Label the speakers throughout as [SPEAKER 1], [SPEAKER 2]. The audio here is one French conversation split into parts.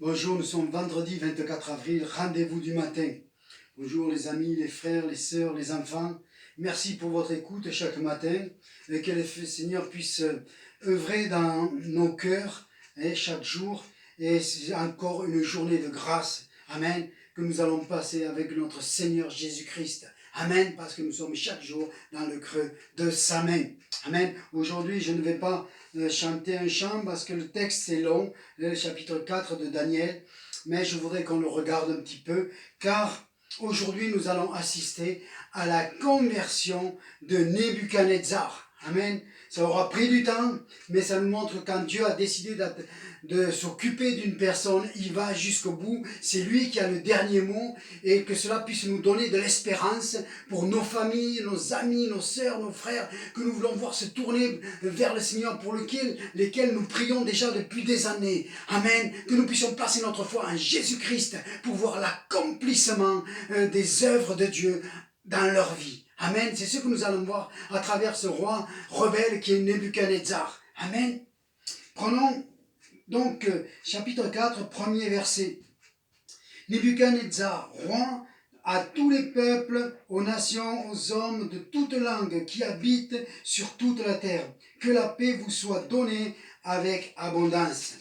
[SPEAKER 1] Bonjour, nous sommes vendredi 24 avril, rendez-vous du matin. Bonjour les amis, les frères, les sœurs, les enfants. Merci pour votre écoute chaque matin et que le Seigneur puisse œuvrer dans nos cœurs chaque jour. Et c'est encore une journée de grâce, amen, que nous allons passer avec notre Seigneur Jésus-Christ. Amen, parce que nous sommes chaque jour dans le creux de sa main. Amen. Aujourd'hui, je ne vais pas chanter un chant parce que le texte est long, le chapitre 4 de Daniel, mais je voudrais qu'on le regarde un petit peu, car aujourd'hui nous allons assister à la conversion de Nebuchadnezzar. Amen. Ça aura pris du temps, mais ça nous montre quand Dieu a décidé de s'occuper d'une personne, il va jusqu'au bout. C'est lui qui a le dernier mot, et que cela puisse nous donner de l'espérance pour nos familles, nos amis, nos sœurs, nos frères, que nous voulons voir se tourner vers le Seigneur, pour lesquels nous prions déjà depuis des années. Amen. Que nous puissions placer notre foi en Jésus-Christ pour voir l'accomplissement des œuvres de Dieu dans leur vie. Amen. C'est ce que nous allons voir à travers ce roi rebelle qui est Nebuchadnezzar. Amen. Prenons donc chapitre 4, premier verset. Nebuchadnezzar, roi à tous les peuples, aux nations, aux hommes de toute langue qui habitent sur toute la terre. Que la paix vous soit donnée avec abondance.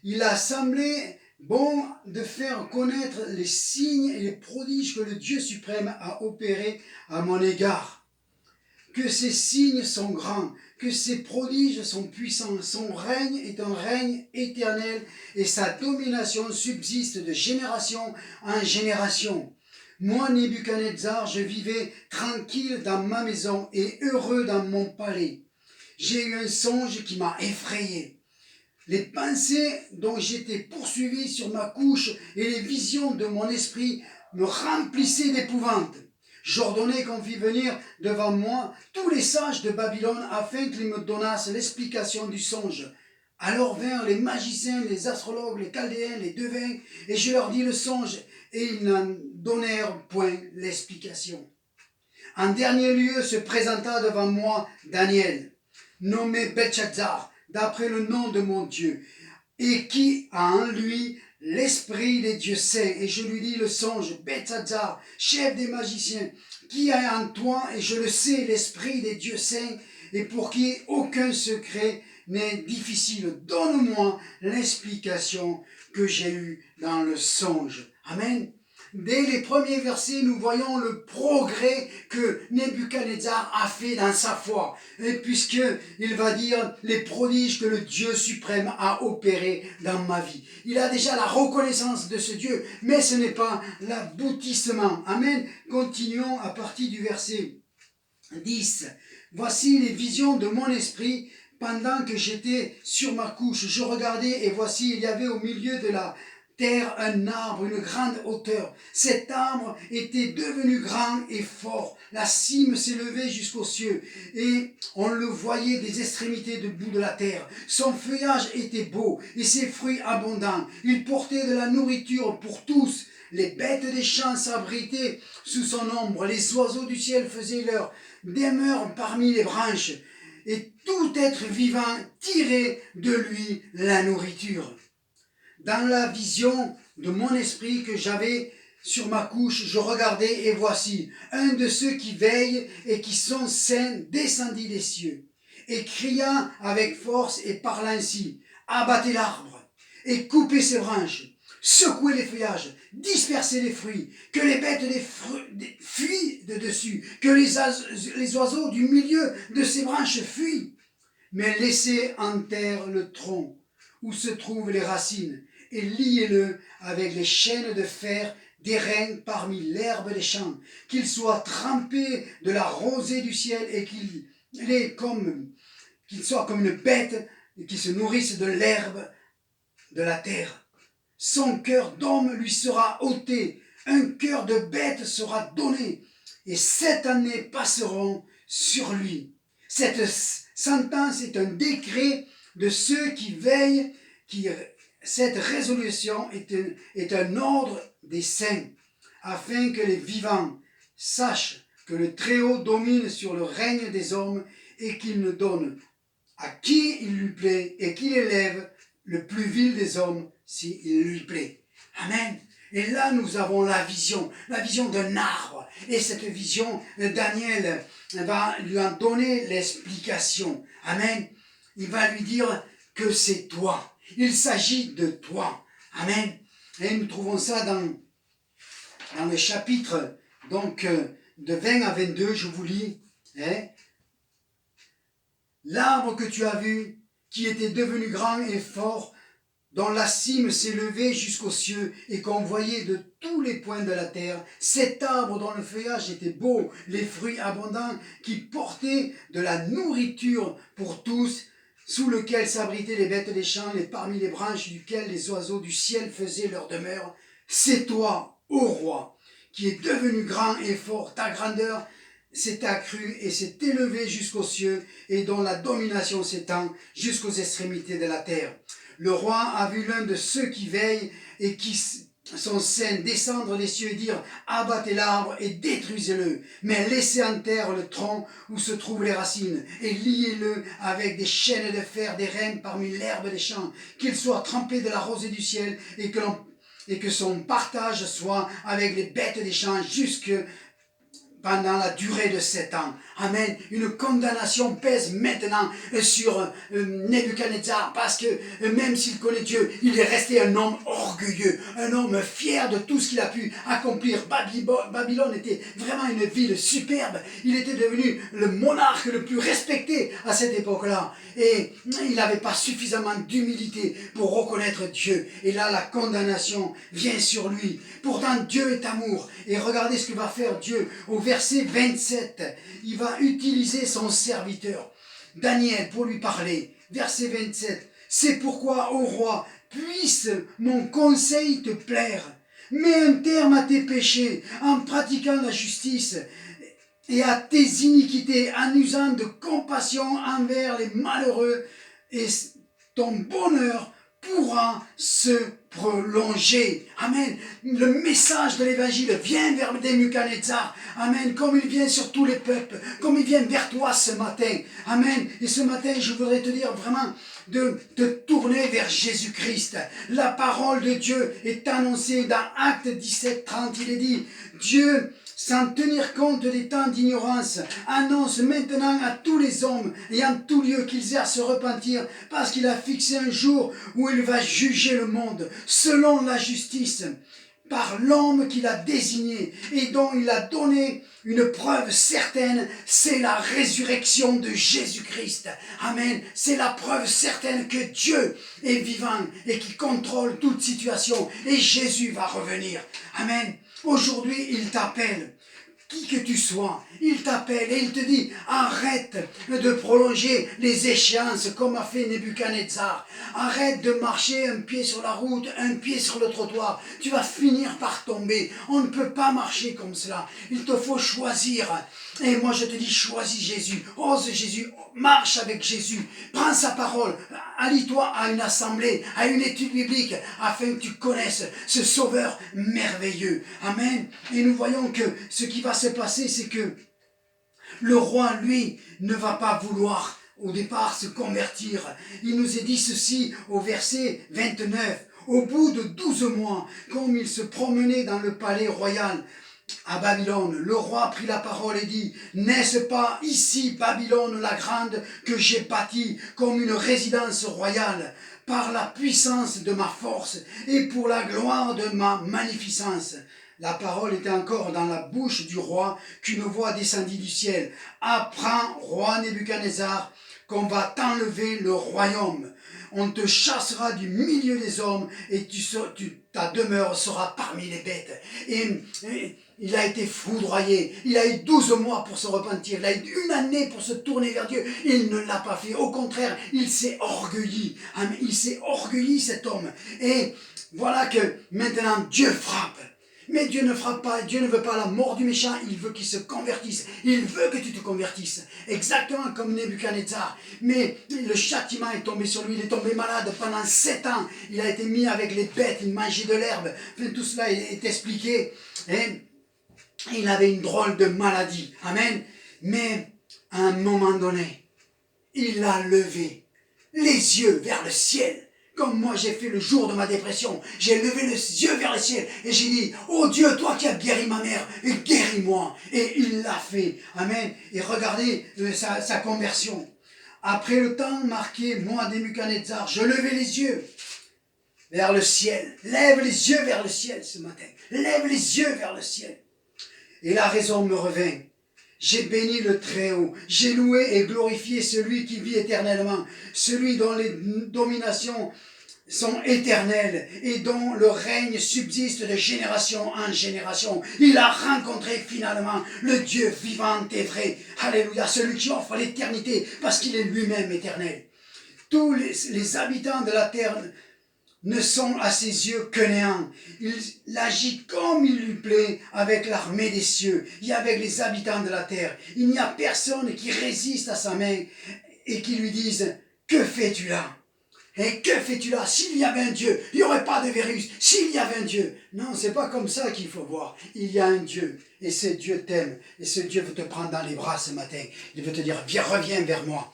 [SPEAKER 1] Il a semblé bon de faire connaître les signes et les prodiges que le Dieu suprême a opérés à mon égard. Que ces signes sont grands, que ces prodiges sont puissants. Son règne est un règne éternel et sa domination subsiste de génération en génération. Moi, Nebuchadnezzar, je vivais tranquille dans ma maison et heureux dans mon palais. J'ai eu un songe qui m'a effrayé. Les pensées dont j'étais poursuivi sur ma couche et les visions de mon esprit me remplissaient d'épouvante. J'ordonnai qu'on fît venir devant moi tous les sages de Babylone afin qu'ils me donnassent l'explication du songe. Alors vinrent les magiciens, les astrologues, les chaldéens, les devins, et je leur dis le songe, et ils n'en donnèrent point l'explication. En dernier lieu se présenta devant moi Daniel, nommé Belchazzar, d'après le nom de mon Dieu, et qui a en lui l'esprit des dieux saints. Et je lui dis le songe, Belchazzar, chef des magiciens, qui a en toi, et je le sais, l'esprit des dieux saints, et pour qui aucun secret n'est difficile. Donne-moi l'explication que j'ai eue dans le songe. Amen. Dès les premiers versets, nous voyons le progrès que Nebuchadnezzar a fait dans sa foi. Et puisqu'il va dire les prodiges que le Dieu suprême a opérés dans ma vie. Il a déjà la reconnaissance de ce Dieu, mais ce n'est pas l'aboutissement. Amen. Continuons à partir du verset 10. Voici les visions de mon esprit pendant que j'étais sur ma couche. Je regardais et voici, il y avait au milieu de la terre un arbre, une grande hauteur. Cet arbre était devenu grand et fort. La cime s'élevait jusqu'aux cieux et on le voyait des extrémités du bout de la terre. Son feuillage était beau et ses fruits abondants. Il portait de la nourriture pour tous. Les bêtes des champs s'abritaient sous son ombre. Les oiseaux du ciel faisaient leur demeure parmi les branches. Et tout être vivant tirait de lui la nourriture. Dans la vision de mon esprit que j'avais sur ma couche, je regardais et voici, un de ceux qui veillent et qui sont saints descendit des cieux, et cria avec force et parla ainsi, abattez l'arbre et coupez ses branches, secouez les feuillages, dispersez les fruits, que les bêtes fuient de dessus, que les oiseaux du milieu de ces branches fuient, mais laissez en terre le tronc où se trouvent les racines, et liez-le avec les chaînes de fer d'airain parmi l'herbe des champs, qu'il soit trempé de la rosée du ciel et qu'il soit comme une bête qui se nourrisse de l'herbe de la terre. Son cœur d'homme lui sera ôté, un cœur de bête sera donné, et 7 années passeront sur lui. Cette sentence est un décret de ceux qui veillent, cette résolution est un ordre des saints, afin que les vivants sachent que le Très-Haut domine sur le règne des hommes et qu'il ne donne à qui il lui plaît et qu'il élève le plus vil des hommes s'il lui plaît. Amen. Et là, nous avons la vision d'un arbre. Et cette vision, Daniel va lui en donner l'explication. Amen. Il va lui dire que c'est toi. Il s'agit de toi. Amen. Et nous trouvons ça dans le chapitre donc, de 20 à 22, je vous lis. Hein. L'arbre que tu as vu, qui était devenu grand et fort, dont la cime s'élevait jusqu'aux cieux et qu'on voyait de tous les points de la terre, cet arbre dont le feuillage était beau, les fruits abondants, qui portaient de la nourriture pour tous, sous lequel s'abritaient les bêtes des champs et parmi les branches duquel les oiseaux du ciel faisaient leur demeure, c'est toi, ô roi, qui est devenu grand et fort, ta grandeur s'est accrue et s'est élevée jusqu'aux cieux et dont la domination s'étend jusqu'aux extrémités de la terre. Le roi a vu l'un de ceux qui veillent et qui sont saints descendre des cieux et dire « Abattez l'arbre et détruisez-le, mais laissez en terre le tronc où se trouvent les racines et liez-le avec des chaînes de fer des rênes parmi l'herbe des champs, qu'il soit trempé de la rosée du ciel et que son partage soit avec les bêtes des champs jusque pendant la durée de 7 ans. Amen. Une condamnation pèse maintenant sur Nebuchadnezzar parce que même s'il connaît Dieu, il est resté un homme orgueilleux, un homme fier de tout ce qu'il a pu accomplir. Babylone était vraiment une ville superbe. Il était devenu le monarque le plus respecté à cette époque-là. Et il n'avait pas suffisamment d'humilité pour reconnaître Dieu. Et là, la condamnation vient sur lui. Pourtant, Dieu est amour. Et regardez ce que va faire Dieu au verset 27. Il va utiliser son serviteur, Daniel, pour lui parler. Verset 27. C'est pourquoi, ô roi, puisse mon conseil te plaire. Mets un terme à tes péchés en pratiquant la justice et à tes iniquités en usant de compassion envers les malheureux, et ton bonheur pourra se prolonger. Amen. Le message de l'évangile vient vers Nebuchadnezzar. Amen. Comme il vient sur tous les peuples, comme il vient vers toi ce matin. Amen. Et ce matin, je voudrais te dire vraiment de te tourner vers Jésus-Christ. La parole de Dieu est annoncée dans Actes 17, 30. Il est dit, Dieu, sans tenir compte des temps d'ignorance, annonce maintenant à tous les hommes et en tout lieu qu'ils aient à se repentir, parce qu'il a fixé un jour où il va juger le monde selon la justice, par l'homme qu'il a désigné et dont il a donné une preuve certaine, c'est la résurrection de Jésus-Christ. Amen. C'est la preuve certaine que Dieu est vivant et qui contrôle toute situation. Et Jésus va revenir. Amen. Aujourd'hui, il t'appelle. Qui que tu sois, il t'appelle et il te dit, arrête de prolonger les échéances comme a fait Nebuchadnezzar. Arrête de marcher un pied sur la route, un pied sur le trottoir. Tu vas finir par tomber. On ne peut pas marcher comme cela. Il te faut choisir. Et moi je te dis, choisis Jésus. Ose Jésus. Marche avec Jésus. Prends sa parole. Allie-toi à une assemblée, à une étude biblique, afin que tu connaisses ce Sauveur merveilleux. Amen. Et nous voyons que ce qui va se passer, c'est que le roi, lui, ne va pas vouloir au départ se convertir. Il nous est dit ceci au verset 29. Au bout de 12 mois, comme il se promenait dans le palais royal à Babylone, le roi prit la parole et dit, n'est-ce pas ici Babylone la grande que j'ai bâtie comme une résidence royale par la puissance de ma force et pour la gloire de ma magnificence? La parole était encore dans la bouche du roi qu'une voix descendit du ciel. Apprends, roi Nebuchadnezzar, qu'on va t'enlever le royaume. On te chassera du milieu des hommes et ta demeure sera parmi les bêtes. Et il a été foudroyé. Il a eu 12 mois pour se repentir. Il a eu 1 année pour se tourner vers Dieu. Il ne l'a pas fait. Au contraire, il s'est orgueilli. Il s'est orgueilli, cet homme. Et voilà que maintenant Dieu frappe. Mais Dieu ne frappe pas, Dieu ne veut pas la mort du méchant, il veut qu'il se convertisse. Il veut que tu te convertisses, exactement comme Nebuchadnezzar. Mais le châtiment est tombé sur lui, il est tombé malade pendant 7 ans. Il a été mis avec les bêtes, il mangeait de l'herbe. Enfin, tout cela est expliqué. Et il avait une drôle de maladie. Amen. Mais à un moment donné, il a levé les yeux vers le ciel, comme moi j'ai fait le jour de ma dépression. J'ai levé les yeux vers le ciel et j'ai dit, oh Dieu, toi qui as guéri ma mère, guéris-moi. Et il l'a fait. Amen. Et regardez sa conversion. Après le temps marqué, moi, Nebuchadnezzar, je levai les yeux vers le ciel. Lève les yeux vers le ciel ce matin. Lève les yeux vers le ciel. Et la raison me revint. J'ai béni le Très-Haut, j'ai loué et glorifié celui qui vit éternellement, celui dont les dominations sont éternelles et dont le règne subsiste de génération en génération. Il a rencontré finalement le Dieu vivant et vrai. Alléluia, celui qui offre l'éternité parce qu'il est lui-même éternel. Tous les habitants de la terre ne sont à ses yeux que néant. Il agit comme il lui plaît avec l'armée des cieux et avec les habitants de la terre. Il n'y a personne qui résiste à sa main et qui lui dise « Que fais-tu là ?» Et que fais-tu là? S'il y avait un Dieu, il n'y aurait pas de virus. S'il y avait un Dieu. Non, c'est pas comme ça qu'il faut voir. Il y a un Dieu. Et ce Dieu t'aime. Et ce Dieu veut te prendre dans les bras ce matin. Il veut te dire, viens, reviens vers moi.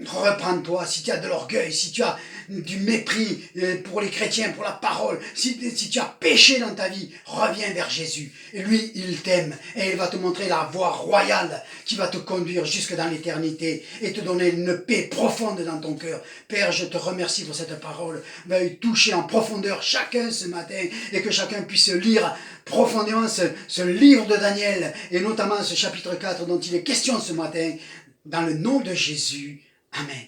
[SPEAKER 1] Reprends-toi. Si tu as de l'orgueil, si tu as du mépris pour les chrétiens, pour la parole, si tu as péché dans ta vie, reviens vers Jésus. Et lui, il t'aime. Et il va te montrer la voie royale qui va te conduire jusque dans l'éternité et te donner une paix profonde dans ton cœur. Père, je te remercie pour cette parole. Veuille toucher en profondeur chacun ce matin et que chacun puisse lire profondément ce livre de Daniel et notamment ce chapitre 4 dont il est question ce matin. Dans le nom de Jésus. Amen.